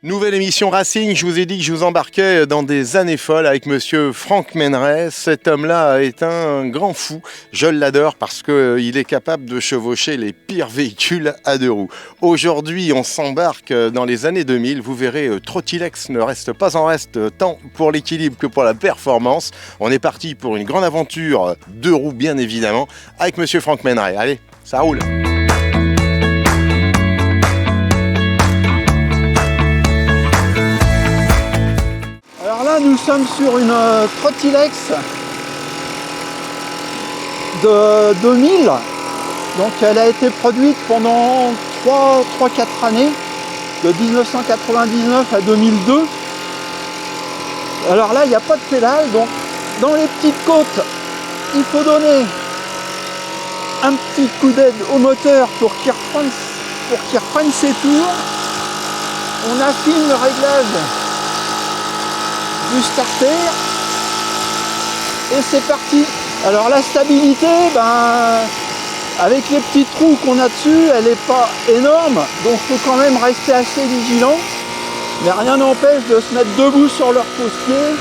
Nouvelle émission Racing, je vous ai dit que je vous embarquais dans des années folles avec monsieur Franck Méneret. Cet homme-là est un grand fou. Je l'adore parce qu'il est capable de chevaucher les pires véhicules à deux roues. Aujourd'hui, on s'embarque dans les années 2000. Vous verrez, Trottilex ne reste pas en reste tant pour l'équilibre que pour la performance. On est parti pour une grande aventure, deux roues bien évidemment, avec monsieur Franck Méneret. Allez, ça roule! Là, nous sommes sur une Trottilex de 2000. Donc elle a été produite pendant 3-4 années, de 1999 à 2002. Alors là, il n'y a pas de pédale, donc dans les petites côtes, il faut donner un petit coup d'aide au moteur pour qu'il reprenne ses tours. On affine le réglage du starter et c'est parti. Alors la stabilité, avec les petits trous qu'on a dessus, elle n'est pas énorme, donc il faut quand même rester assez vigilant, mais rien n'empêche de se mettre debout sur leur pose-pied,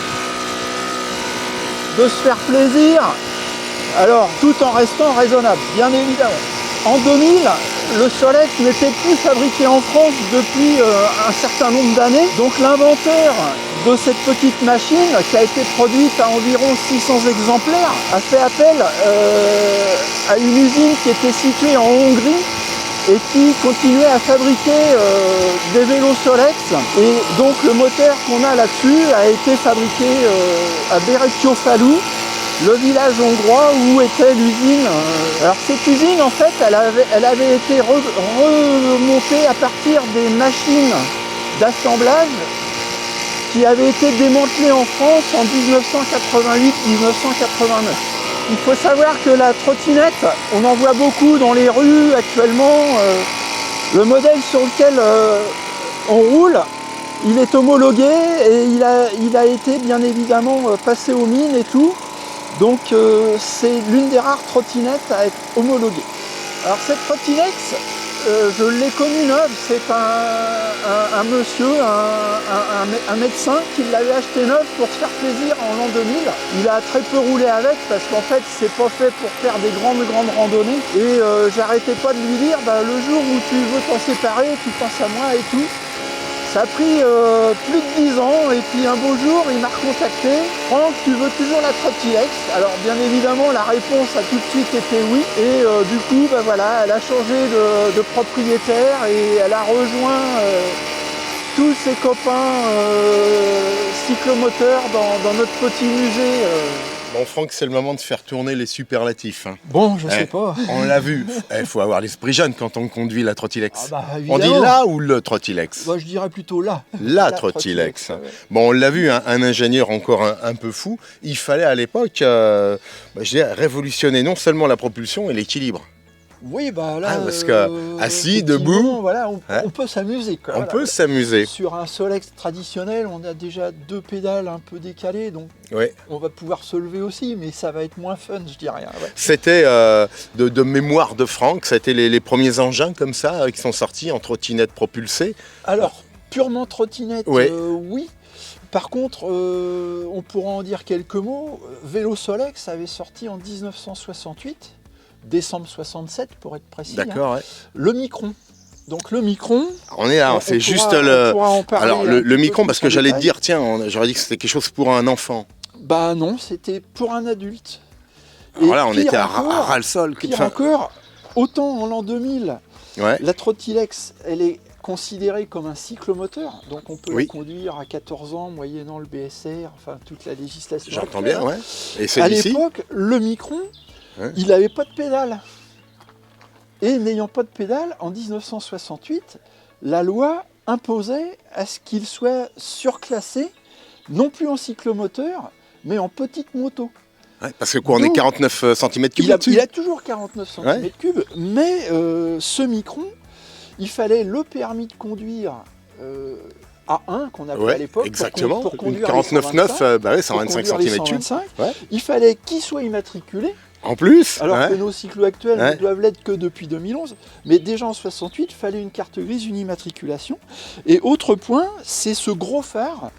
de se faire plaisir, alors tout en restant raisonnable, bien évidemment. En 2000, le Solex n'était plus fabriqué en France depuis un certain nombre d'années, donc l'inventeur de cette petite machine, qui a été produite à environ 600 exemplaires, a fait appel à une usine qui était située en Hongrie et qui continuait à fabriquer des vélos Solex. Et donc le moteur qu'on a là-dessus a été fabriqué à Berecchiofalou, le village hongrois où était l'usine. Alors cette usine, en fait, elle avait été remontée à partir des machines d'assemblage qui avait été démantelé en France en 1988-1989. Il faut savoir que la trottinette, on en voit beaucoup dans les rues actuellement. Le modèle sur lequel on roule, il est homologué et il a été bien évidemment passé aux mines et tout. Donc c'est l'une des rares trottinettes à être homologuée. Alors cette trottinex, je l'ai connue neuve, c'est un monsieur, un médecin qui l'avait acheté neuve pour se faire plaisir en l'an 2000. Il a très peu roulé avec parce qu'en fait c'est pas fait pour faire des grandes randonnées. Et j'arrêtais pas de lui dire, le jour où tu veux t'en séparer, tu penses à moi et tout. Ça a pris plus de 10 ans et puis un beau jour il m'a recontacté. Franck, tu veux toujours la Trottilex? Alors bien évidemment la réponse a tout de suite été oui. Et du coup elle a changé de propriétaire et elle a rejoint tous ses copains cyclomoteurs dans notre petit musée. Bon Franck, c'est le moment de faire tourner les superlatifs. Hein. Bon, je sais pas. On l'a vu. Il faut avoir l'esprit jeune quand on conduit la Trottilex. On dit évidemment. là ou le Trottilex? Je dirais plutôt là. La Trottilex. Ouais. Bon, on l'a vu, un ingénieur encore un peu fou. Il fallait à l'époque révolutionner non seulement la propulsion et l'équilibre. Oui, là, parce que assis, debout, on peut s'amuser. On peut s'amuser. Sur un Solex traditionnel, on a déjà deux pédales un peu décalées, donc on va pouvoir se lever aussi, mais ça va être moins fun, je dirais. Ouais. C'était de mémoire de Franck, c'était les premiers engins comme ça qui sont sortis en trottinette propulsée. Alors, purement trottinette, oui. Par contre, on pourra en dire quelques mots. Vélo Solex avait sorti en 1968. Décembre 67 pour être précis. D'accord, le Micron. Donc le Micron. On est là, c'est juste le Micron parce que j'allais te dire, j'aurais dit que c'était quelque chose pour un enfant. Non, c'était pour un adulte. Alors là, on était à ras-le-sol. Pire encore, autant en l'an 2000, la Trottilex, elle est considérée comme un cyclomoteur, donc on peut la conduire à 14 ans moyennant le BSR, enfin toute la législation. J'entends bien, ouais. Et à l'époque, le Micron, il n'avait pas de pédale. Et n'ayant pas de pédale, en 1968, la loi imposait à ce qu'il soit surclassé, non plus en cyclomoteur, mais en petite moto. Parce que on est 49 cm3 il a toujours 49 cm3, mais ce Micron, il fallait le permis de conduire A1 qu'on appelait à l'époque. Exactement. Pour conduire 49,9, 125 cm3. Il fallait qu'il soit immatriculé. En plus, Alors ouais. que nos cyclos actuels Ouais. ne doivent l'être que depuis 2011. Mais déjà en 68, il fallait une carte grise, une immatriculation. Et autre point, c'est ce gros phare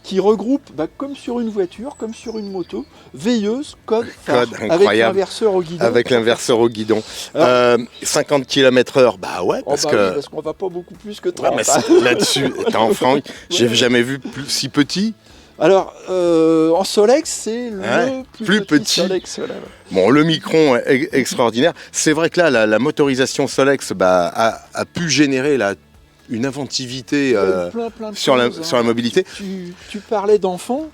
qui regroupe, comme sur une voiture, comme sur une moto, veilleuse, code, phare, Code avec incroyable. l'inverseur au guidon. Avec l'inverseur au guidon. Alors- 50 km/h, bah ouais, Oh, parce bah que... oui, parce qu'on va pas beaucoup plus que Ouais, 30. mais là-dessus, attends, Franck, j'ai Ouais. jamais vu si petit. Alors, en Solex, c'est Ouais, le plus petit. Solex. Voilà. Bon, le Micron est extraordinaire. C'est vrai que là, la motorisation Solex a pu générer là, une inventivité Il y a eu plein de sur la choses, mobilité. Tu parlais d'enfants.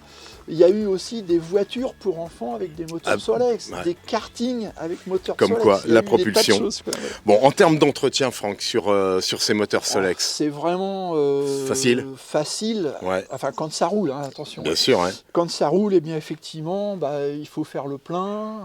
Il y a eu aussi des voitures pour enfants avec des moteurs Ah, Solex, ouais. des kartings avec moteur Comme Solex. quoi, Il y a la eu des tas de propulsion. choses, quoi, ouais. Bon, en termes d'entretien, Franck, sur ces moteurs Solex, C'est vraiment Facile. facile. ouais, Enfin, quand ça roule, hein, attention. bien sûr, hein. Quand ça roule, eh bien effectivement, il faut faire le plein.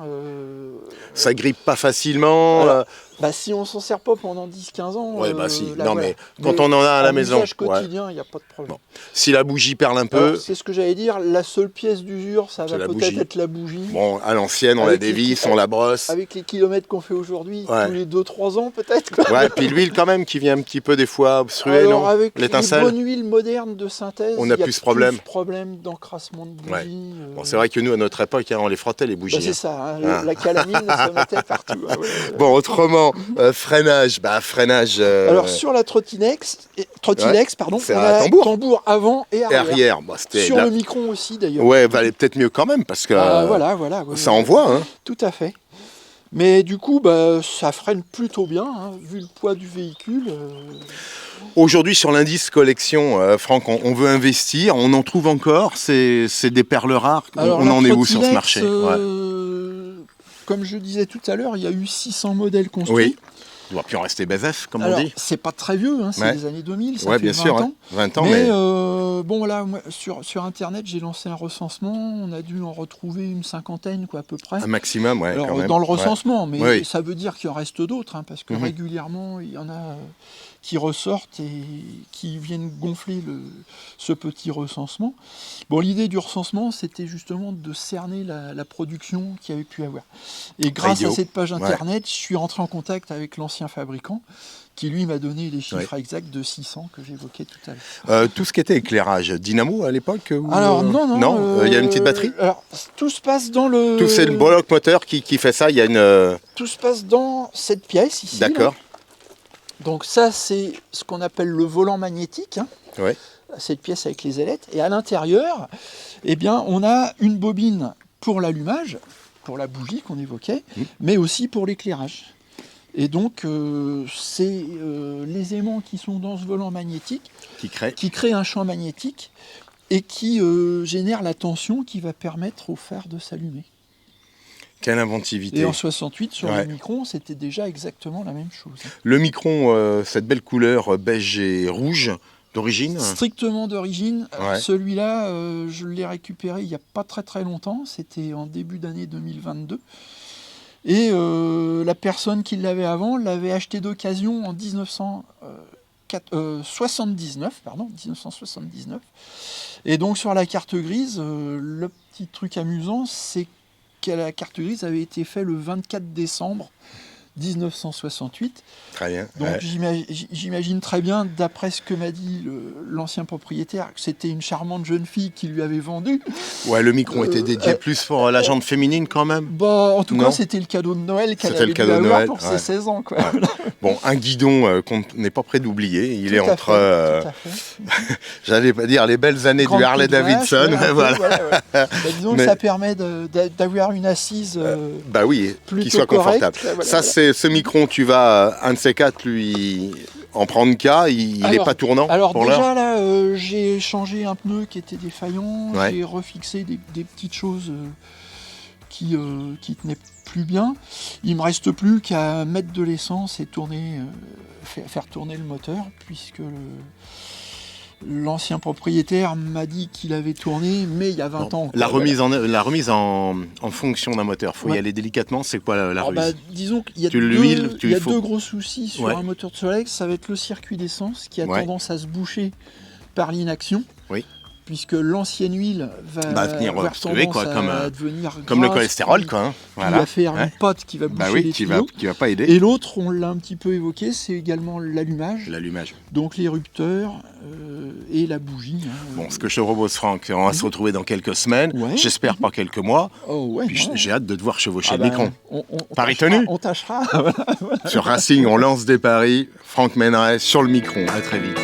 Ça grippe pas facilement. Alors, si on s'en sert pas pendant 10-15 ans. Ouais, bah si. là, Non, voilà. mais quand on en a à la maison, usage quotidien, il n'y a pas de problème. Bon, si la bougie perle un peu, Alors, c'est ce que j'allais dire, la seule pièce d'usure, ça C'est va la peut-être bougie. être la bougie. bon, à l'ancienne, on la Avec les dévisse, petits- on la brosse. Avec les kilomètres qu'on fait aujourd'hui, Ouais. tous les 2-3 ans peut-être. Quoi. Ouais, puis l'huile quand même qui vient un petit peu des fois obstruer, Alors non avec les L'étincelle. bonnes huiles modernes de synthèse, On n'a il y a plus ce problème. problème d'encrassement de bougie. Ouais. Bon, c'est vrai que nous, à notre époque, on les frottait les bougies. C'est ça, hein, Ah. la calamine se mettait partout. Hein, ouais. Bon, autrement, freinage, freinage. Alors sur la Trottinex, pardon, c'est on un a tambour. avant et et arrière. arrière, bon, c'était Sur là- le Micron aussi d'ailleurs. Ouais, valait peut-être mieux quand même parce que Voilà. Ouais, ça envoie. Hein. Tout à fait. Mais du coup, ça freine plutôt bien, hein, vu le poids du véhicule. Aujourd'hui, sur l'indice collection, Franck, on veut investir, on en trouve encore, c'est des perles rares. Alors, on la en est où sur ce Trottinex, marché? Ouais. Comme je disais tout à l'heure, il y a eu 600 modèles construits. Oui. Il doit plus en rester BZF, comme Alors, on dit. c'est pas très vieux, hein, c'est Ouais. les années 2000, ça Ouais, fait bien 20 sûr, ans. hein. 20 ans, Mais mais bon, là, moi, sur Internet, j'ai lancé un recensement. On a dû en retrouver une cinquantaine, quoi, à peu près. un maximum, ouais, Alors, quand même. dans le Ouais. recensement, mais Oui. ça veut dire qu'il en reste d'autres, hein, parce que Mhm. régulièrement, il y en a qui ressortent et qui viennent gonfler ce petit recensement. Bon, l'idée du recensement, c'était justement de cerner la production qu'il y avait pu avoir. Et grâce Idiot. à cette page Internet, je suis rentré en contact avec l'ancien fabricant, qui lui m'a donné les chiffres exacts de 600 que j'évoquais tout à l'heure. Tout ce qui était éclairage, dynamo à l'époque ou, Alors non, il y a une petite batterie. Alors tout se passe dans le. Tout c'est le bloc moteur qui fait ça. Il y a une. Tout se passe dans cette pièce ici. D'accord. Là. Donc ça c'est ce qu'on appelle le volant magnétique. Hein. Ouais. Cette pièce avec les ailettes. Et à l'intérieur, eh bien, on a une bobine pour l'allumage, pour la bougie qu'on évoquait, mais aussi pour l'éclairage. Et donc, c'est les aimants qui sont dans ce volant magnétique Qui crée. créent un champ magnétique et qui génèrent la tension qui va permettre au phare de s'allumer. Quelle inventivité. Et en 68, sur Ouais. le Micron, c'était déjà exactement la même chose. Le Micron, cette belle couleur beige et rouge d'origine. Strictement d'origine. Ouais. Celui-là, je l'ai récupéré il n'y a pas très très longtemps. C'était en début d'année 2022. Et la personne qui l'avait avant l'avait acheté d'occasion en 1979. Et donc sur la carte grise, le petit truc amusant, c'est que la carte grise avait été faite le 24 décembre 1968. Très bien. Donc Ouais. j'imagine très bien, d'après ce que m'a dit l'ancien propriétaire, que c'était une charmante jeune fille qui lui avait vendu. Ouais, le Micron était dédié plus pour la jante féminine quand même. En tout Non. cas, c'était le cadeau de Noël qu'elle C'était avait le dû cadeau de avoir Noël, pour ouais. ses 16 ans. Quoi. Ouais. Bon, un guidon qu'on n'est pas prêt d'oublier. Il est Tout à entre, fait, tout à fait. j'allais pas dire les belles années Grande du Harley queue de vache, Davidson, ouais, un peu, voilà. ouais. Disons Mais- que ça permet d'avoir une assise Bah oui, plutôt qu'il soit correcte, confortable. voilà, Ça, voilà. c'est ce Micron, tu vas, un de ces quatre, lui, en prendre cas, il n'est Alors- pas tournant Alors pour l'heure. déjà là, j'ai changé un pneu qui était défaillant, Ouais. j'ai refixé des petites choses qui tenaient plus bien. Il me reste plus qu'à mettre de l'essence et tourner, faire tourner le moteur, puisque l'ancien propriétaire m'a dit qu'il avait tourné, mais il y a 20 ans. La quoi, remise, la remise en fonction d'un moteur, faut y Ouais. aller délicatement, c'est quoi la Alors, remise disons qu'il y a, Tu l'huiles, il y a il faut- deux gros soucis sur Ouais. un moteur de Solex. Ça va être le circuit d'essence qui a Ouais. tendance à se boucher par l'inaction. Oui. puisque l'ancienne huile va venir avoir obstruer, tendance quoi, à devenir comme le grasse, cholestérol, qui quoi. Hein. va Voilà. faire Ouais. une pâte qui va boucher Bah oui, les qui va tuyaux. pas aider. Et l'autre, on l'a un petit peu évoqué, c'est également l'allumage. L'allumage. Donc l'érupteur et la bougie. Hein, Bon, ce que je te propose, Franck, on va se retrouver dans quelques semaines, Ouais. j'espère pas quelques mois. Oh ouais. Puis ouais. j'ai hâte de te voir chevaucher Ah le bah, micron. on Paris tâchera, tenu. On tâchera. Sur Racing, on lance des paris. Franck Menrez sur le micron. À très vite.